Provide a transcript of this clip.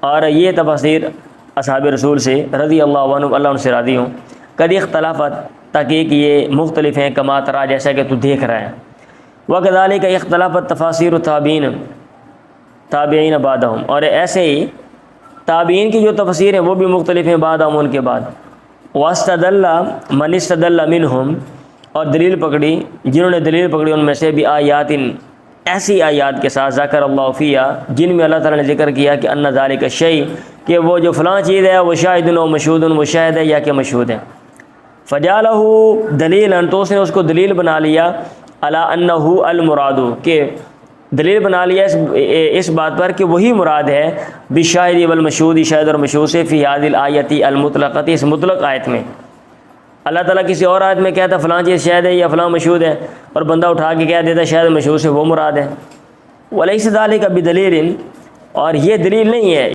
اور یہ تفسیر اصحاب رسول سے رضی اللہ عنہ، اللہ ان سے راضی ہوں، قد اختلافت تحقیق یہ مختلف ہیں، کما ترا جیسا کہ تو دیکھ رہا ہے، وکذالک اختلافت تفاسیر تابعین بعدہم، اور ایسے ہی تابعین کی جو تفسیر ہیں وہ بھی مختلف ہیں بعدہم ان کے بعد، واستدل من استدل منہم، اور دلیل پکڑی جنہوں نے دلیل پکڑی ان میں سے بھی آیات، ایسی آیات کے ساتھ ذکر اللہ فیہا جن میں اللہ تعالیٰ نے ذکر کیا کہ ان ذالک الشیء، کہ وہ جو فلاں چیز ہے وہ شاہد و مشہود، وہ شاہد ہے یا کہ مشہود ہے، فجعلہ دلیلا، تو اس نے اس کو دلیل بنا لیا، علی انہ المراد، کہ دلیل بنا لیا اس بات پر کہ وہی مراد ہے بالشاہد والمشہود، شاہد اور مشہود سے، فی ہذہ الآیۃ المطلقۃ، اس مطلق آیت میں۔ اللہ تعالیٰ کسی اور آیت میں کہتا فلاں چیز شاہد ہے یا فلاں مشہود ہے، اور بندہ اٹھا کے کہہ دیتا شاہد مشہود سے وہ مراد ہے، ولیس ذلک بدلیل، اور یہ دلیل نہیں ہے